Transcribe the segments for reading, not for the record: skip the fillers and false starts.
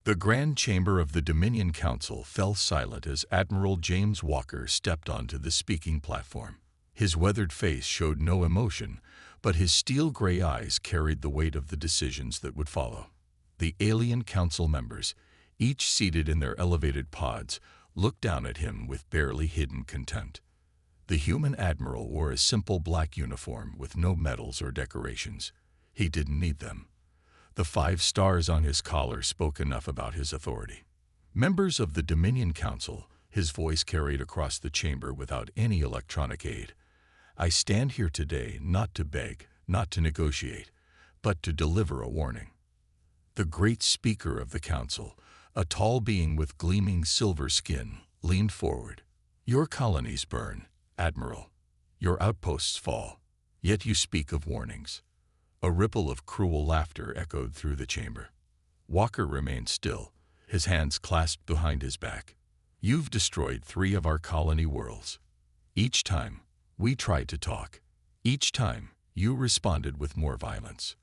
The Grand Chamber of the Dominion Council fell silent as Admiral James Walker stepped onto the speaking platform. His weathered face showed no emotion, but his steel-gray eyes carried the weight of the decisions that would follow. The alien council members, each seated in their elevated pods, looked down at him with barely hidden contempt. The human admiral wore a simple black uniform with no medals or decorations. He didn't need them. The 5 stars on his collar spoke enough about his authority. Members of the Dominion Council, his voice carried across the chamber without any electronic aid. I stand here today not to beg, not to negotiate, but to deliver a warning. The great speaker of the council, a tall being with gleaming silver skin, leaned forward. Your colonies burn, Admiral. Your outposts fall. Yet you speak of warnings. A ripple of cruel laughter echoed through the chamber. Walker remained still, his hands clasped behind his back. You've destroyed 3 of our colony worlds. Each time, we tried to talk. Each time, you responded with more violence.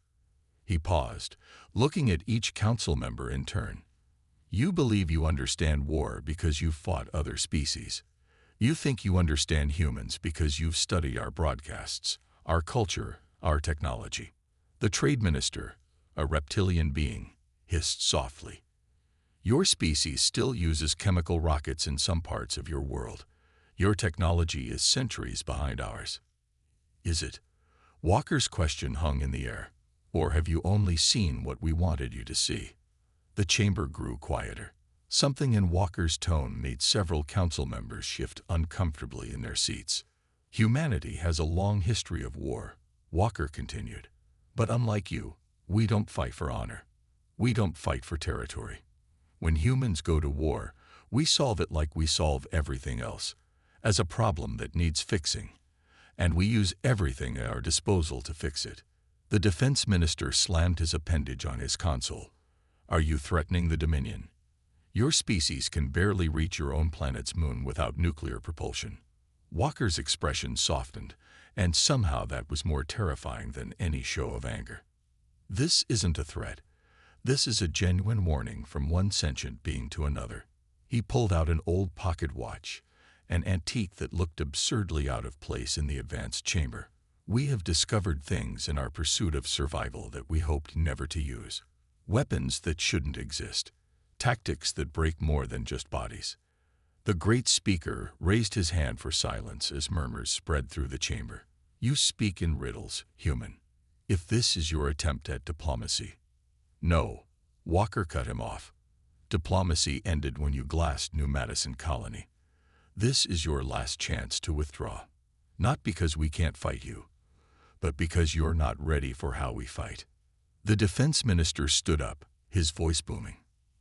He paused, looking at each council member in turn. You believe you understand war because you've fought other species. You think you understand humans because you've studied our broadcasts, our culture, our technology. The trade minister, a reptilian being, hissed softly. Your species still uses chemical rockets in some parts of your world. Your technology is centuries behind ours. Is it? Walker's question hung in the air. Or have you only seen what we wanted you to see? The chamber grew quieter. Something in Walker's tone made several council members shift uncomfortably in their seats. Humanity has a long history of war, Walker continued. But unlike you, we don't fight for honor. We don't fight for territory. When humans go to war, we solve it like we solve everything else, as a problem that needs fixing. And we use everything at our disposal to fix it. The defense minister slammed his appendage on his console. Are you threatening the Dominion? Your species can barely reach your own planet's moon without nuclear propulsion. Walker's expression softened, and somehow that was more terrifying than any show of anger. This isn't a threat. This is a genuine warning from one sentient being to another. He pulled out an old pocket watch, an antique that looked absurdly out of place in the advanced chamber. We have discovered things in our pursuit of survival that we hoped never to use. Weapons that shouldn't exist. Tactics that break more than just bodies. The great speaker raised his hand for silence as murmurs spread through the chamber. You speak in riddles, human. If this is your attempt at diplomacy. No, Walker cut him off. Diplomacy ended when you glassed New Madison Colony. This is your last chance to withdraw. Not because we can't fight you, but because you're not ready for how we fight. The defense minister stood up, his voice booming.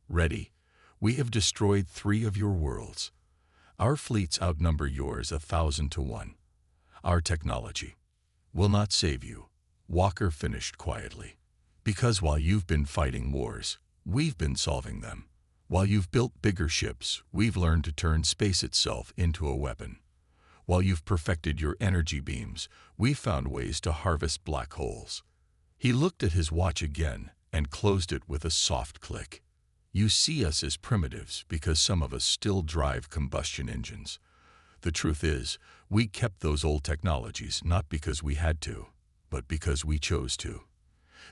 Ready? We have destroyed 3 of your worlds. Our fleets outnumber yours 1,000 to 1. Our technology will not save you, Walker finished quietly. Because while you've been fighting wars, we've been solving them. While you've built bigger ships, we've learned to turn space itself into a weapon. While you've perfected your energy beams, we've found ways to harvest black holes. He looked at his watch again and closed it with a soft click. You see us as primitives because some of us still drive combustion engines. The truth is, we kept those old technologies not because we had to, but because we chose to.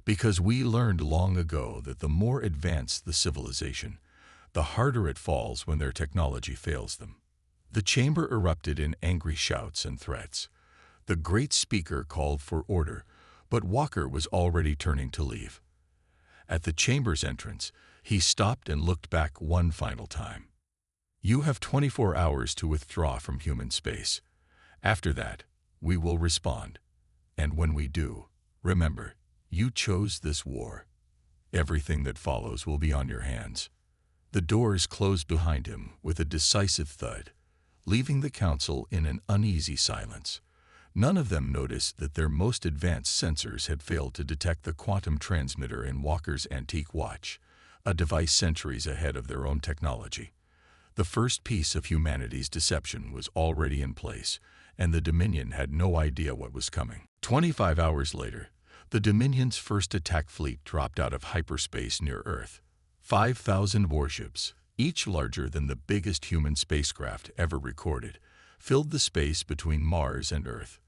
Because we learned long ago that the more advanced the civilization, the harder it falls when their technology fails them. The chamber erupted in angry shouts and threats. The great speaker called for order, but Walker was already turning to leave. At the chamber's entrance, he stopped and looked back one final time. You have 24 hours to withdraw from human space. After that, we will respond. And when we do, remember, you chose this war. Everything that follows will be on your hands. The doors closed behind him with a decisive thud, leaving the council in an uneasy silence. None of them noticed that their most advanced sensors had failed to detect the quantum transmitter in Walker's antique watch, a device centuries ahead of their own technology. The first piece of humanity's deception was already in place, and the Dominion had no idea what was coming. 25 hours later, the Dominion's first attack fleet dropped out of hyperspace near Earth. 5,000 warships, each larger than the biggest human spacecraft ever recorded, filled the space between Mars and Earth.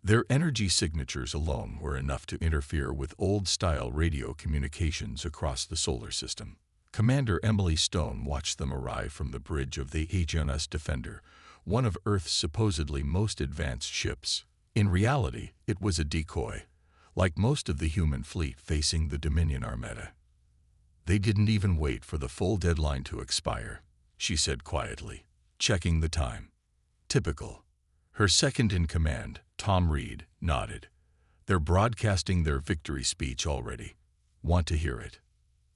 Their energy signatures alone were enough to interfere with old-style radio communications across the solar system. Commander Emily Stone watched them arrive from the bridge of the HMS Defender, one of Earth's supposedly most advanced ships. In reality, it was a decoy, like most of the human fleet facing the Dominion Armada. "They didn't even wait for the full deadline to expire," she said quietly, checking the time. "Typical." Her second-in-command, Tom Reed, nodded. "They're broadcasting their victory speech already. Want to hear it?"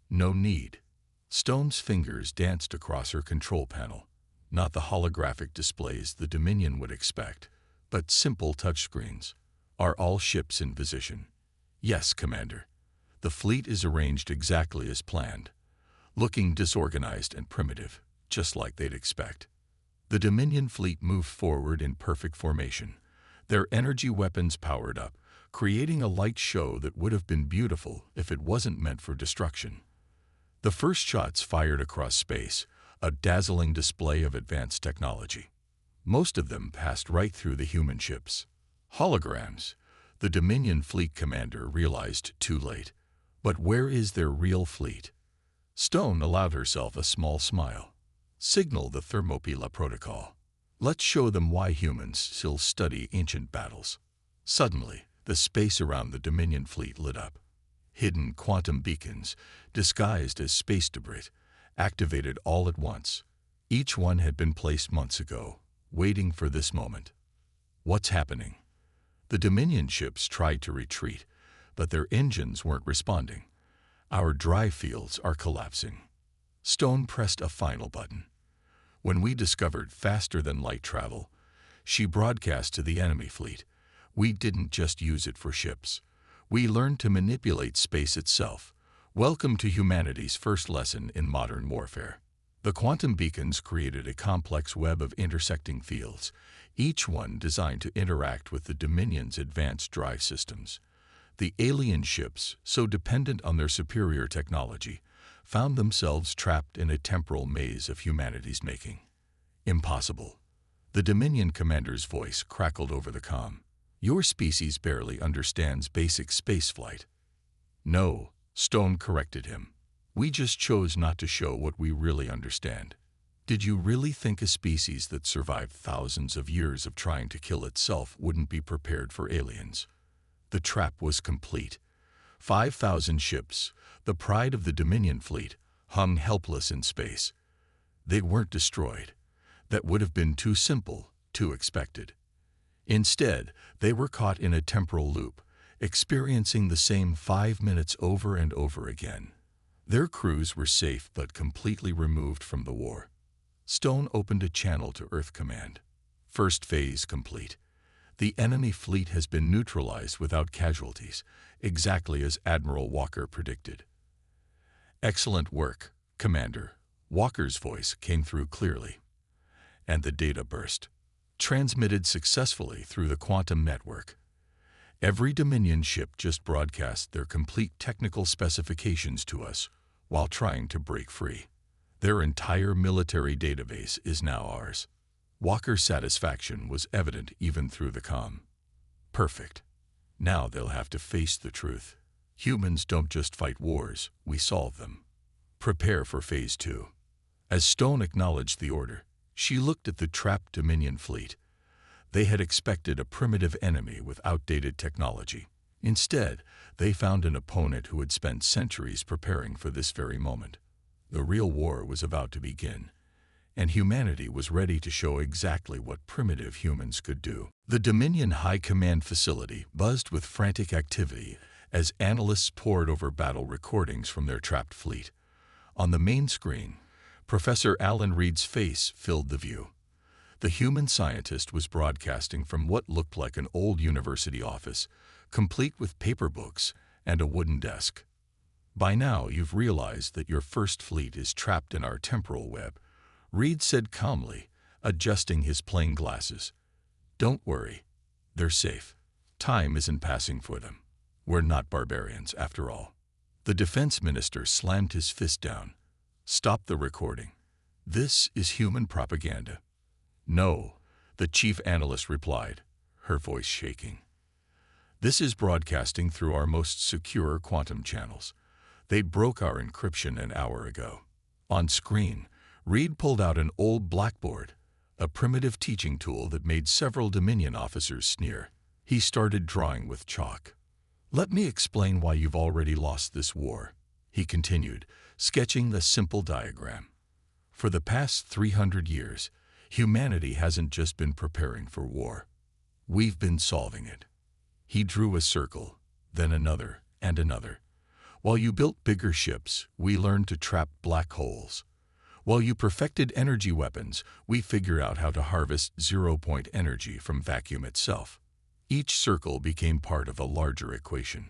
"No need." Stone's fingers danced across her control panel. Not the holographic displays the Dominion would expect, but simple touchscreens. "Are all ships in position?" "Yes, Commander. The fleet is arranged exactly as planned, looking disorganized and primitive, just like they'd expect." The Dominion fleet moved forward in perfect formation, their energy weapons powered up, creating a light show that would have been beautiful if it wasn't meant for destruction. The first shots fired across space, a dazzling display of advanced technology. Most of them passed right through the human ships. Holograms, the Dominion fleet commander realized too late. But where is their real fleet? Stone allowed herself a small smile. "Signal the Thermopylae protocol. Let's show them why humans still study ancient battles." Suddenly, the space around the Dominion fleet lit up. Hidden quantum beacons, disguised as space debris, activated all at once. Each one had been placed months ago, waiting for this moment. "What's happening?" The Dominion ships tried to retreat, but their engines weren't responding. "Our drive fields are collapsing." Stone pressed a final button. "When we discovered faster-than-light travel," she broadcast to the enemy fleet, "we didn't just use it for ships. We learned to manipulate space itself. Welcome to humanity's first lesson in modern warfare." The quantum beacons created a complex web of intersecting fields, each one designed to interact with the Dominion's advanced drive systems. The alien ships, so dependent on their superior technology, found themselves trapped in a temporal maze of humanity's making. "Impossible." The Dominion commander's voice crackled over the comm. "Your species barely understands basic spaceflight." "No," Stone corrected him. "We just chose not to show what we really understand." Did you really think a species that survived thousands of years of trying to kill itself wouldn't be prepared for aliens? The trap was complete. 5,000 ships, the pride of the Dominion fleet, hung helpless in space. They weren't destroyed. That would have been too simple, too expected. Instead, they were caught in a temporal loop, experiencing the same 5 minutes over and over again. Their crews were safe but completely removed from the war. Stone opened a channel to Earth Command. "First phase complete. The enemy fleet has been neutralized without casualties, exactly as Admiral Walker predicted." "Excellent work, Commander." Walker's voice came through clearly. And the data burst, transmitted successfully through the quantum network. Every Dominion ship just broadcast their complete technical specifications to us while trying to break free. Their entire military database is now ours. Walker's satisfaction was evident even through the comm. "Perfect. Now they'll have to face the truth. Humans don't just fight wars, we solve them. Prepare for Phase 2. As Stone acknowledged the order, she looked at the trapped Dominion fleet. They had expected a primitive enemy with outdated technology. Instead, they found an opponent who had spent centuries preparing for this very moment. The real war was about to begin, and humanity was ready to show exactly what primitive humans could do. The Dominion High Command facility buzzed with frantic activity as analysts pored over battle recordings from their trapped fleet. On the main screen, Professor Alan Reed's face filled the view. The human scientist was broadcasting from what looked like an old university office, complete with paper books and a wooden desk. "By now you've realized that your first fleet is trapped in our temporal web," Reed said calmly, adjusting his plain glasses. "Don't worry. They're safe. Time isn't passing for them. We're not barbarians, after all." The defense minister slammed his fist down. "Stop the recording. This is human propaganda." "No," the chief analyst replied, her voice shaking. "This is broadcasting through our most secure quantum channels. They broke our encryption an hour ago." On screen, Reed pulled out an old blackboard, a primitive teaching tool that made several Dominion officers sneer. He started drawing with chalk. "Let me explain why you've already lost this war," he continued, sketching the simple diagram. "For the past 300 years, humanity hasn't just been preparing for war. We've been solving it." He drew a circle, then another and another. "While you built bigger ships, we learned to trap black holes. While you perfected energy weapons, we figured out how to harvest zero-point energy from vacuum itself." Each circle became part of a larger equation.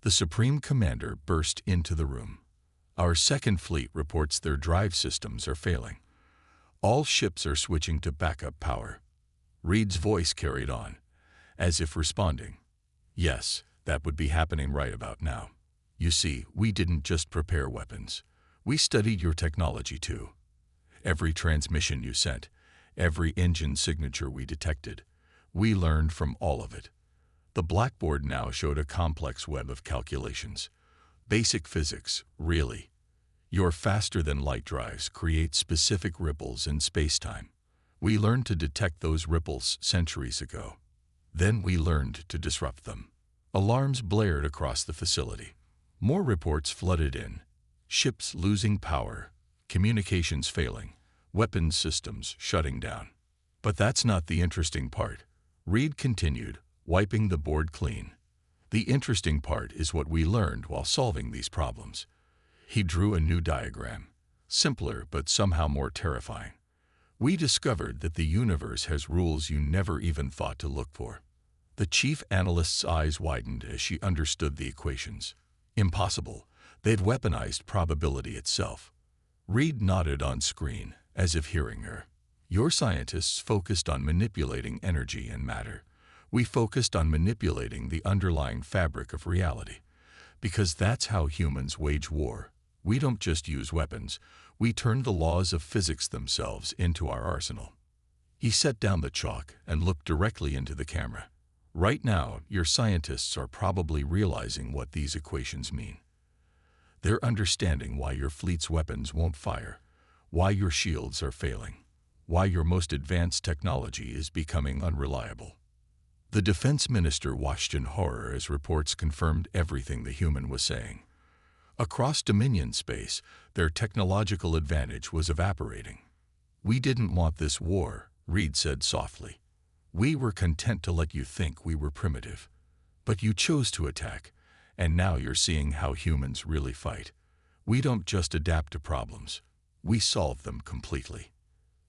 The Supreme Commander burst into the room. "Our Second Fleet reports their drive systems are failing. All ships are switching to backup power." Reed's voice carried on, as if responding. "Yes, that would be happening right about now. You see, we didn't just prepare weapons. We studied your technology too. Every transmission you sent, every engine signature we detected, we learned from all of it." The blackboard now showed a complex web of calculations. "Basic physics, really. Your faster-than-light drives create specific ripples in space-time. We learned to detect those ripples centuries ago. Then we learned to disrupt them." Alarms blared across the facility. More reports flooded in. Ships losing power, communications failing, weapons systems shutting down. "But that's not the interesting part," Reed continued, wiping the board clean. "The interesting part is what we learned while solving these problems." He drew a new diagram, simpler but somehow more terrifying. "We discovered that the universe has rules you never even thought to look for." The chief analyst's eyes widened as she understood the equations. Impossible. They'd weaponized probability itself. Reed nodded on screen, as if hearing her. "Your scientists focused on manipulating energy and matter. We focused on manipulating the underlying fabric of reality. Because that's how humans wage war. We don't just use weapons. We turn the laws of physics themselves into our arsenal." He set down the chalk and looked directly into the camera. "Right now, your scientists are probably realizing what these equations mean. They're understanding why your fleet's weapons won't fire, why your shields are failing, why your most advanced technology is becoming unreliable." The defense minister watched in horror as reports confirmed everything the human was saying. Across Dominion space, their technological advantage was evaporating. "We didn't want this war," Reed said softly. "We were content to let you think we were primitive. But you chose to attack, and now you're seeing how humans really fight. We don't just adapt to problems. We solve them completely."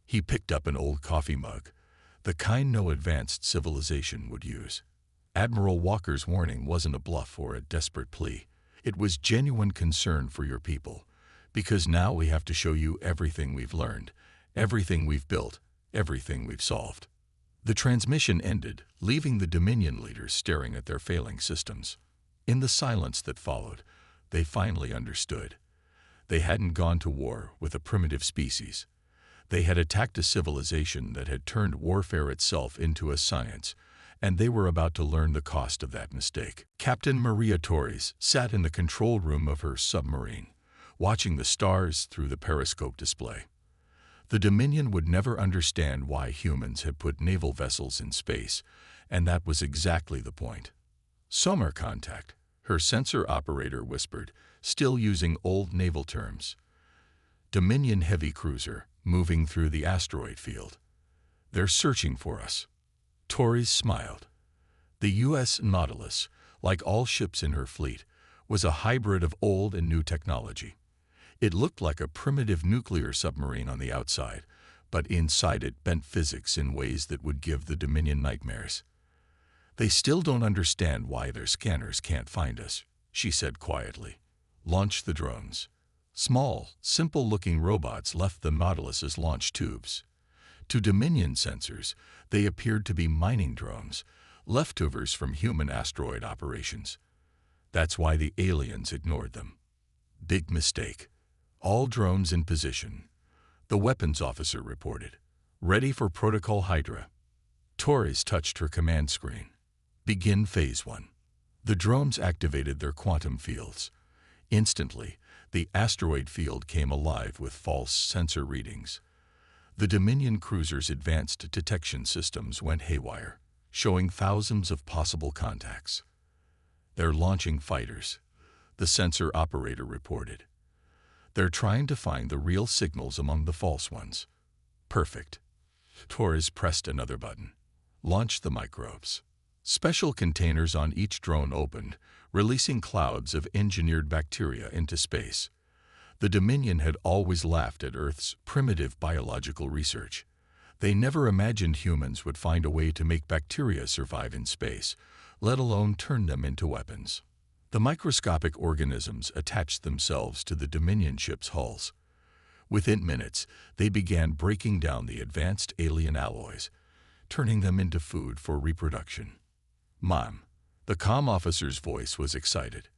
He picked up an old coffee mug, the kind no advanced civilization would use. Admiral Walker's warning wasn't a bluff or a desperate plea. It was genuine concern for your people, because now we have to show you everything we've learned, everything we've built, everything we've solved. The transmission ended, leaving the Dominion leaders staring at their failing systems. In the silence that followed, they finally understood. They hadn't gone to war with a primitive species. They had attacked a civilization that had turned warfare itself into a science, and they were about to learn the cost of that mistake. Captain Maria Torres sat in the control room of her submarine, watching the stars through the periscope display. The Dominion would never understand why humans had put naval vessels in space, and that was exactly the point. "Sonar contact," her sensor operator whispered, still using old naval terms. "Dominion heavy cruiser, moving through the asteroid field. They're searching for us." Torres smiled. The U.S. Nautilus, like all ships in her fleet, was a hybrid of old and new technology. It looked like a primitive nuclear submarine on the outside, but inside it bent physics in ways that would give the Dominion nightmares. "They still don't understand why their scanners can't find us," she said quietly. "Launch the drones." Small, simple-looking robots left the Nautilus's launch tubes. To Dominion sensors, they appeared to be mining drones, leftovers from human asteroid operations. That's why the aliens ignored them. Big mistake. All drones in position. The weapons officer reported. Ready for Protocol Hydra. Torres touched her command screen. Begin Phase 1. The drones activated their quantum fields. Instantly, the asteroid field came alive with false sensor readings. The Dominion cruiser's advanced detection systems went haywire, showing thousands of possible contacts. They're launching fighters, the sensor operator reported. They're trying to find the real signals among the false ones. Perfect. Torres pressed another button. Launch the microbes. Special containers on each drone opened, releasing clouds of engineered bacteria into space. The Dominion had always laughed at Earth's primitive biological research. They never imagined humans would find a way to make bacteria survive in space, let alone turn them into weapons. The microscopic organisms attached themselves to the Dominion ship's hulls. Within minutes, they began breaking down the advanced alien alloys, turning them into food for reproduction. Mom, the comm officer's voice was excited.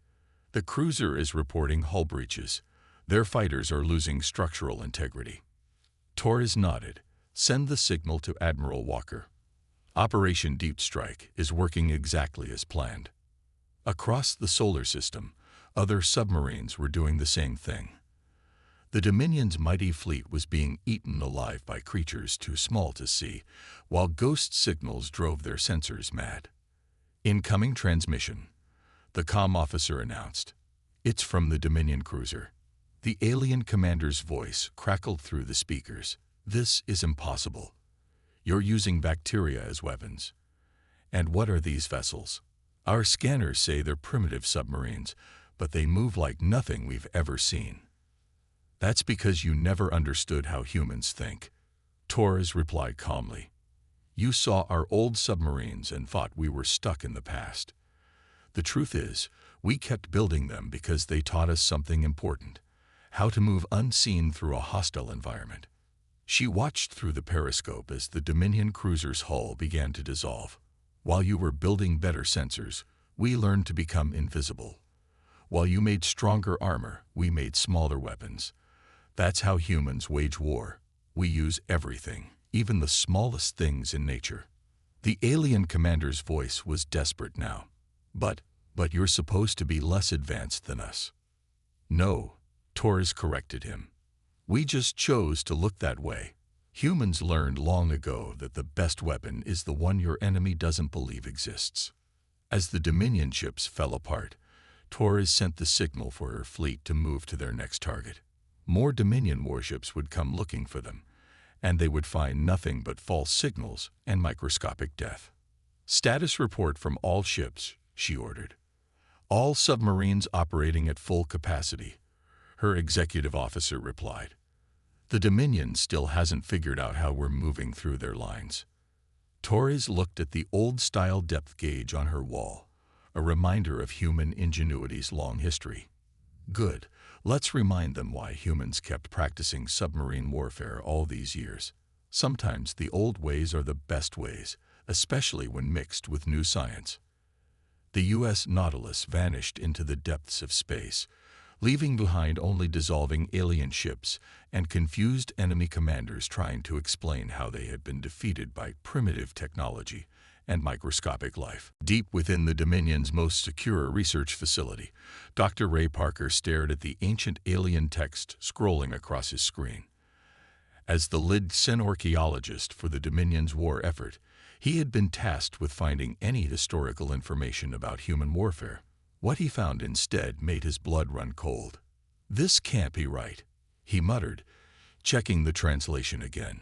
The cruiser is reporting hull breaches. Their fighters are losing structural integrity. Torres nodded. Send the signal to Admiral Walker. Operation Deep Strike is working exactly as planned. Across the solar system, other submarines were doing the same thing. The Dominion's mighty fleet was being eaten alive by creatures too small to see, while ghost signals drove their sensors mad. Incoming transmission, the comm officer announced. It's from the Dominion cruiser. The alien commander's voice crackled through the speakers. This is impossible. You're using bacteria as weapons. And what are these vessels? Our scanners say they're primitive submarines, but they move like nothing we've ever seen. That's because you never understood how humans think. Torres replied calmly. You saw our old submarines and thought we were stuck in the past. The truth is, we kept building them because they taught us something important. How to move unseen through a hostile environment. She watched through the periscope as the Dominion cruiser's hull began to dissolve. While you were building better sensors, we learned to become invisible. While you made stronger armor, we made smaller weapons. That's how humans wage war. We use everything, even the smallest things in nature. The alien commander's voice was desperate now. But you're supposed to be less advanced than us. No, Torres corrected him. We just chose to look that way. Humans learned long ago that the best weapon is the one your enemy doesn't believe exists. As the Dominion ships fell apart, Torres sent the signal for her fleet to move to their next target. More Dominion warships would come looking for them, and they would find nothing but false signals and microscopic death. Status report from all ships, she ordered. All submarines operating at full capacity, her executive officer replied. The Dominion still hasn't figured out how we're moving through their lines. Torres looked at the old-style depth gauge on her wall, a reminder of human ingenuity's long history. Good. Let's remind them why humans kept practicing submarine warfare all these years. Sometimes the old ways are the best ways, especially when mixed with new science. The U.S. Nautilus vanished into the depths of space, leaving behind only dissolving alien ships and confused enemy commanders trying to explain how they had been defeated by primitive technology and microscopic life. Deep within the Dominion's most secure research facility, Dr. Ray Parker stared at the ancient alien text scrolling across his screen. As the lead archaeologist for the Dominion's war effort, he had been tasked with finding any historical information about human warfare. What he found instead made his blood run cold. This can't be right, he muttered, checking the translation again.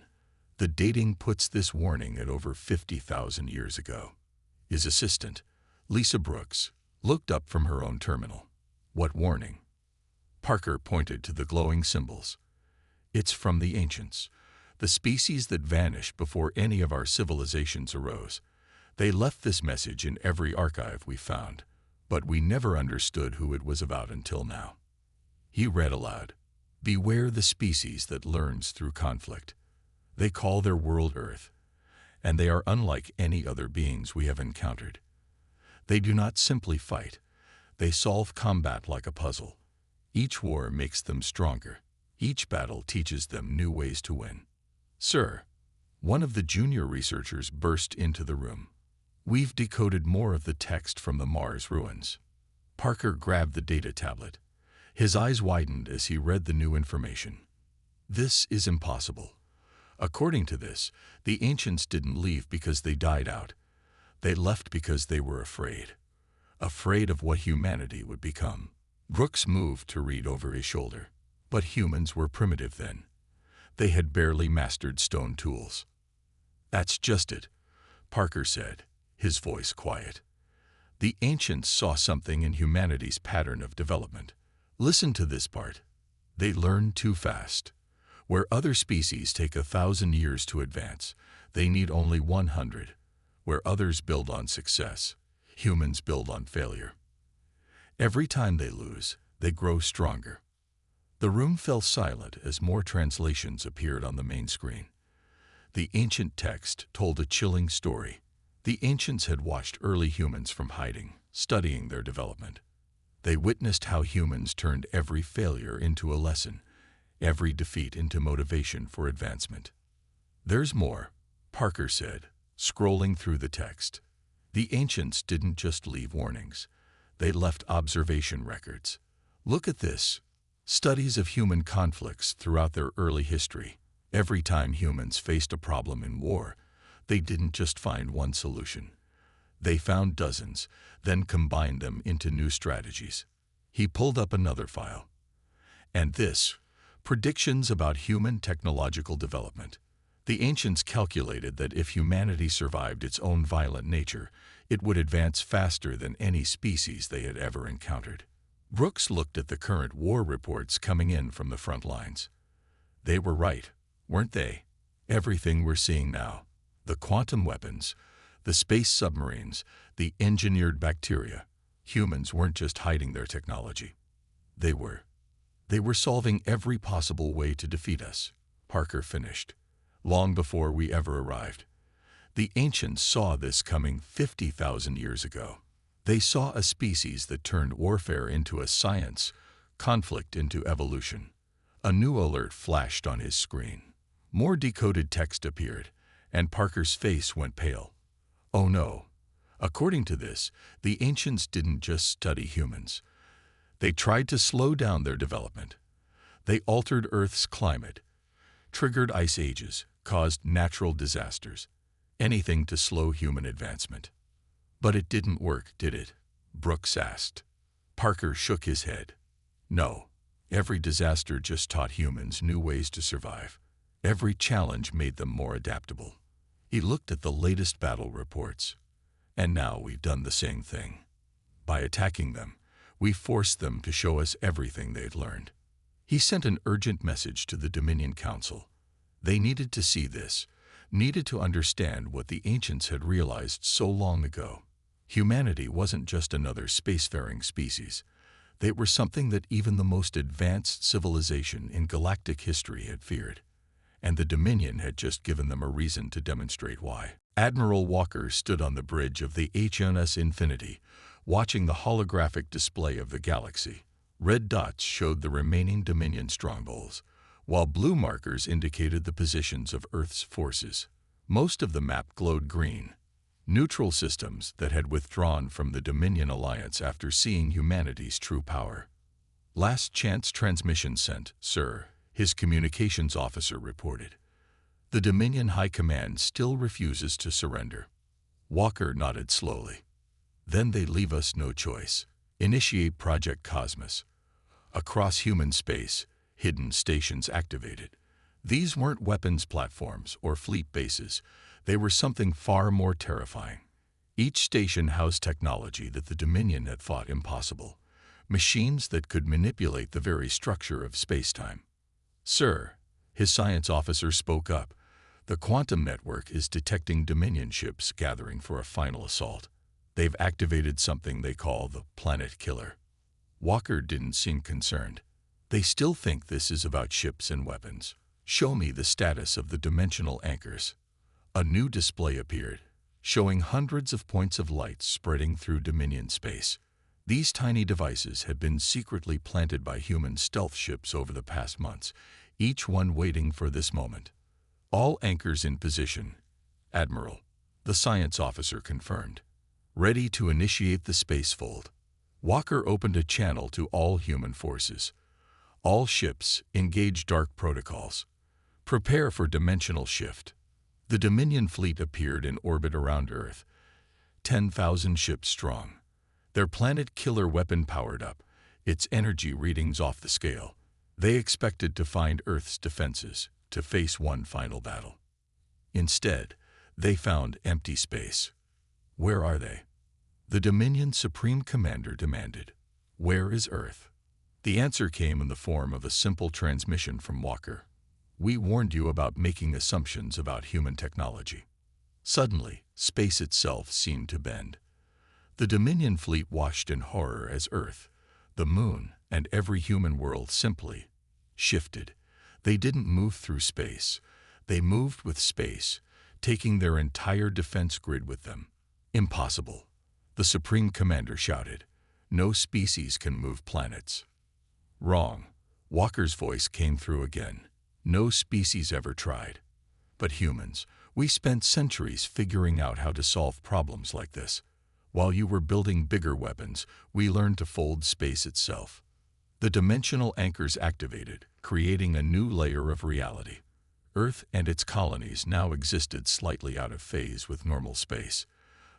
The dating puts this warning at over 50,000 years ago. His assistant, Lisa Brooks, looked up from her own terminal. What warning? Parker pointed to the glowing symbols. It's from the ancients, the species that vanished before any of our civilizations arose. They left this message in every archive we found, but we never understood who it was about until now. He read aloud, "Beware the species that learns through conflict. They call their world Earth, and they are unlike any other beings we have encountered. They do not simply fight. They solve combat like a puzzle. Each war makes them stronger. Each battle teaches them new ways to win. Sir, one of the junior researchers burst into the room. We've decoded more of the text from the Mars ruins. Parker grabbed the data tablet. His eyes widened as he read the new information. This is impossible. According to this, the ancients didn't leave because they died out. They left because they were afraid. Afraid of what humanity would become. Brooks moved to read over his shoulder. But humans were primitive then. They had barely mastered stone tools. That's just it, Parker said, his voice quiet. The ancients saw something in humanity's pattern of development. Listen to this part. They learn too fast. Where other species take 1,000 years to advance, they need only 100. Where others build on success, humans build on failure. Every time they lose, they grow stronger. The room fell silent as more translations appeared on the main screen. The ancient text told a chilling story. The ancients had watched early humans from hiding, studying their development. They witnessed how humans turned every failure into a lesson, every defeat into motivation for advancement. There's more, Parker said, scrolling through the text. The ancients didn't just leave warnings. They left observation records. Look at this. Studies of human conflicts throughout their early history. Every time humans faced a problem in war, they didn't just find one solution. They found dozens, then combined them into new strategies. He pulled up another file. And this, predictions about human technological development. The ancients calculated that if humanity survived its own violent nature, it would advance faster than any species they had ever encountered. Brooks looked at the current war reports coming in from the front lines. They were right, weren't they? Everything we're seeing now, the quantum weapons, the space submarines, the engineered bacteria, humans weren't just hiding their technology. They were solving every possible way to defeat us, Parker finished, long before we ever arrived. The ancients saw this coming 50,000 years ago. They saw a species that turned warfare into a science, conflict into evolution. A new alert flashed on his screen. More decoded text appeared, and Parker's face went pale. Oh no. According to this, the ancients didn't just study humans. They tried to slow down their development. They altered Earth's climate, triggered ice ages, caused natural disasters, anything to slow human advancement. But it didn't work, did it? Brooks asked. Parker shook his head. No. Every disaster just taught humans new ways to survive. Every challenge made them more adaptable. He looked at the latest battle reports. And now we've done the same thing. By attacking them, we forced them to show us everything they'd learned. He sent an urgent message to the Dominion Council. They needed to see this, needed to understand what the ancients had realized so long ago. Humanity wasn't just another spacefaring species. They were something that even the most advanced civilization in galactic history had feared. And the Dominion had just given them a reason to demonstrate why. Admiral Walker stood on the bridge of the HMS Infinity, watching the holographic display of the galaxy. Red dots showed the remaining Dominion strongholds, while blue markers indicated the positions of Earth's forces. Most of the map glowed green. Neutral systems that had withdrawn from the Dominion Alliance after seeing humanity's true power. Last chance transmission sent, sir, his communications officer reported. The Dominion High Command still refuses to surrender. Walker nodded slowly. Then they leave us no choice. Initiate Project Cosmos. Across human space, hidden stations activated. These weren't weapons platforms or fleet bases. They were something far more terrifying. Each station housed technology that the Dominion had thought impossible. Machines that could manipulate the very structure of space-time. Sir, his science officer spoke up. The quantum network is detecting Dominion ships gathering for a final assault. They've activated something they call the Planet Killer. Walker didn't seem concerned. They still think this is about ships and weapons. Show me the status of the dimensional anchors. A new display appeared, showing hundreds of points of light spreading through Dominion space. These tiny devices had been secretly planted by human stealth ships over the past months, each one waiting for this moment. All anchors in position, Admiral, the science officer confirmed. Ready to initiate the spacefold. Walker opened a channel to all human forces. All ships, engage dark protocols. Prepare for dimensional shift. The Dominion fleet appeared in orbit around Earth, 10,000 ships strong. Their planet killer weapon powered up, its energy readings off the scale. They expected to find Earth's defenses, to face one final battle. Instead, they found empty space. Where are they? The Dominion Supreme Commander demanded. Where is Earth? The answer came in the form of a simple transmission from Walker. We warned you about making assumptions about human technology. Suddenly, space itself seemed to bend. The Dominion fleet watched in horror as Earth, the Moon, and every human world simply shifted. They didn't move through space. They moved with space, taking their entire defense grid with them. Impossible, the Supreme Commander shouted. No species can move planets. Wrong. Walker's voice came through again. No species ever tried. But humans, we spent centuries figuring out how to solve problems like this. While you were building bigger weapons, we learned to fold space itself. The dimensional anchors activated, creating a new layer of reality. Earth and its colonies now existed slightly out of phase with normal space.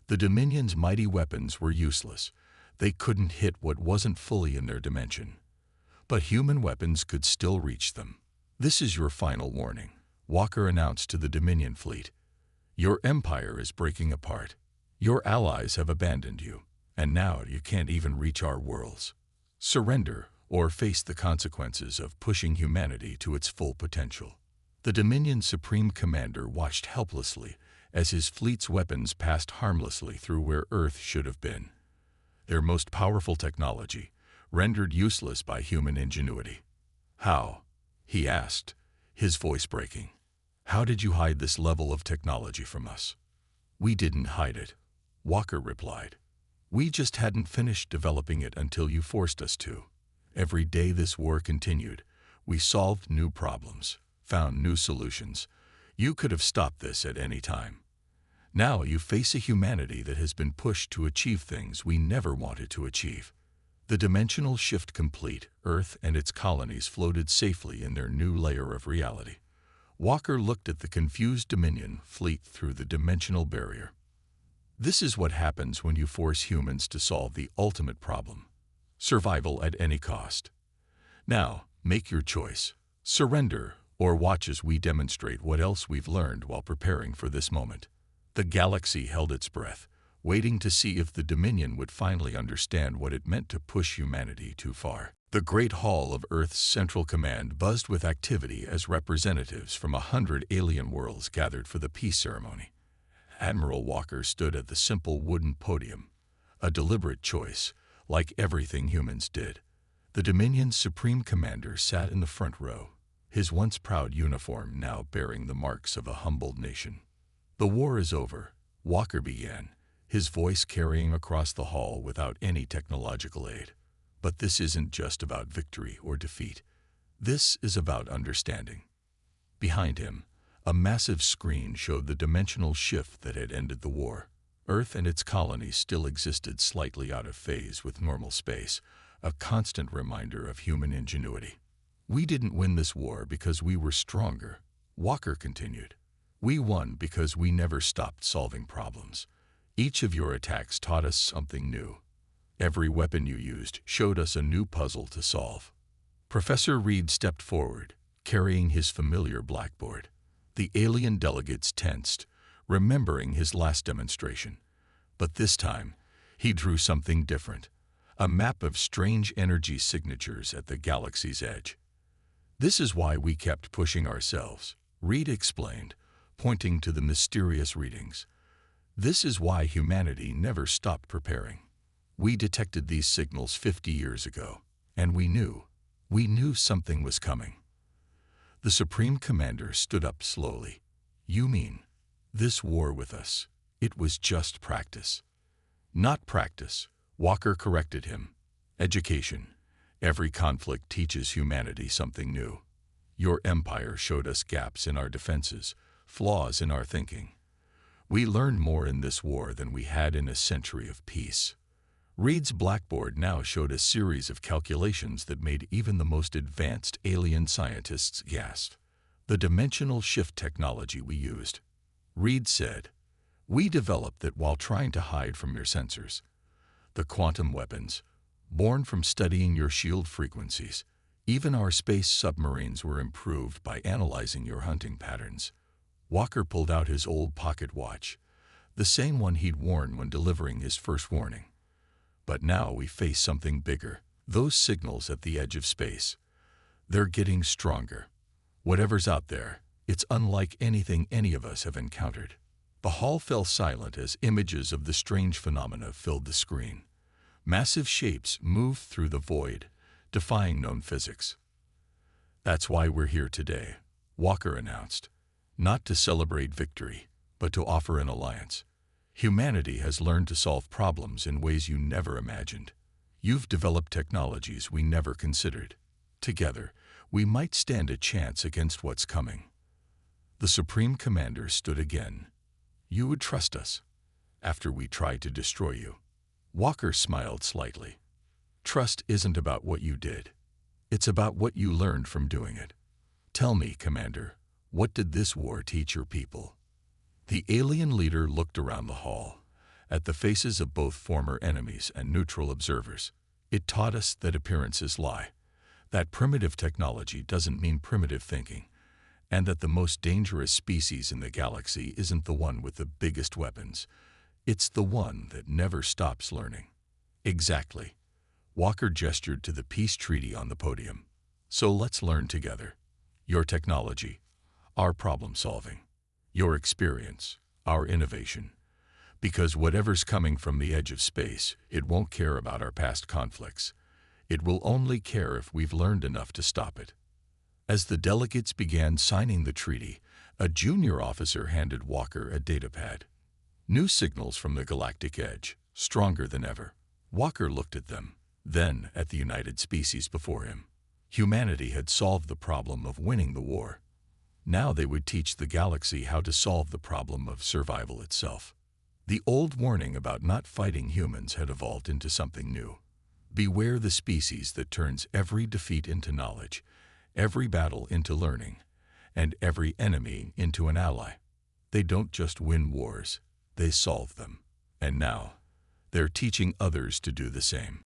The Dominion's mighty weapons were useless. They couldn't hit what wasn't fully in their dimension. But human weapons could still reach them. This is your final warning, Walker announced to the Dominion fleet. Your empire is breaking apart. Your allies have abandoned you, and now you can't even reach our worlds. Surrender or face the consequences of pushing humanity to its full potential. The Dominion's Supreme Commander watched helplessly as his fleet's weapons passed harmlessly through where Earth should have been. Their most powerful technology, rendered useless by human ingenuity. How? He asked, his voice breaking. How did you hide this level of technology from us? We didn't hide it, Walker replied. We just hadn't finished developing it until you forced us to. Every day this war continued, we solved new problems, found new solutions. You could have stopped this at any time. Now you face a humanity that has been pushed to achieve things we never wanted to achieve. The dimensional shift complete, Earth and its colonies floated safely in their new layer of reality. Walker looked at the confused Dominion fleet through the dimensional barrier. This is what happens when you force humans to solve the ultimate problem. Survival at any cost. Now, make your choice. Surrender, or watch as we demonstrate what else we've learned while preparing for this moment. The galaxy held its breath, waiting to see if the Dominion would finally understand what it meant to push humanity too far. The Great Hall of Earth's Central Command buzzed with activity as representatives from 100 alien worlds gathered for the peace ceremony. Admiral Walker stood at the simple wooden podium, a deliberate choice, like everything humans did. The Dominion's Supreme Commander sat in the front row, his once proud uniform now bearing the marks of a humbled nation. The war is over, Walker began, his voice carrying across the hall without any technological aid. But this isn't just about victory or defeat. This is about understanding. Behind him, a massive screen showed the dimensional shift that had ended the war. Earth and its colonies still existed slightly out of phase with normal space, a constant reminder of human ingenuity. We didn't win this war because we were stronger, Walker continued. We won because we never stopped solving problems. Each of your attacks taught us something new. Every weapon you used showed us a new puzzle to solve. Professor Reed stepped forward, carrying his familiar blackboard. The alien delegates tensed, remembering his last demonstration. But this time, he drew something different, a map of strange energy signatures at the galaxy's edge. This is why we kept pushing ourselves, Reed explained, pointing to the mysterious readings. This is why humanity never stopped preparing. We detected these signals 50 years ago, and we knew something was coming. The Supreme Commander stood up slowly. You mean, this war with us, it was just practice? Not practice, Walker corrected him. Education. Every conflict teaches humanity something new. Your empire showed us gaps in our defenses, flaws in our thinking. We learned more in this war than we had in a century of peace. Reed's blackboard now showed a series of calculations that made even the most advanced alien scientists gasp. The dimensional shift technology we used. Reed said, "We developed that while trying to hide from your sensors. The quantum weapons, born from studying your shield frequencies. Even our space submarines were improved by analyzing your hunting patterns." Walker pulled out his old pocket watch, the same one he'd worn when delivering his first warning. But now we face something bigger. Those signals at the edge of space. They're getting stronger. Whatever's out there, it's unlike anything any of us have encountered. The hall fell silent as images of the strange phenomena filled the screen. Massive shapes moved through the void, defying known physics. "That's why we're here today," Walker announced. "Not to celebrate victory, but to offer an alliance. Humanity has learned to solve problems in ways you never imagined. You've developed technologies we never considered. Together, we might stand a chance against what's coming." The Supreme Commander stood again. "You would trust us, after we tried to destroy you." Walker smiled slightly. "Trust isn't about what you did. It's about what you learned from doing it. Tell me, Commander, what did this war teach your people?" The alien leader looked around the hall, at the faces of both former enemies and neutral observers. "It taught us that appearances lie, that primitive technology doesn't mean primitive thinking, and that the most dangerous species in the galaxy isn't the one with the biggest weapons. It's the one that never stops learning." "Exactly." Walker gestured to the peace treaty on the podium. "So let's learn together. Your technology, our problem solving. Your experience, our innovation. Because whatever's coming from the edge of space, it won't care about our past conflicts. It will only care if we've learned enough to stop it." As the delegates began signing the treaty, a junior officer handed Walker a datapad. New signals from the galactic edge, stronger than ever. Walker looked at them, then at the united species before him. Humanity had solved the problem of winning the war. Now they would teach the galaxy how to solve the problem of survival itself. The old warning about not fighting humans had evolved into something new. Beware the species that turns every defeat into knowledge, every battle into learning, and every enemy into an ally. They don't just win wars, they solve them. And now, they're teaching others to do the same.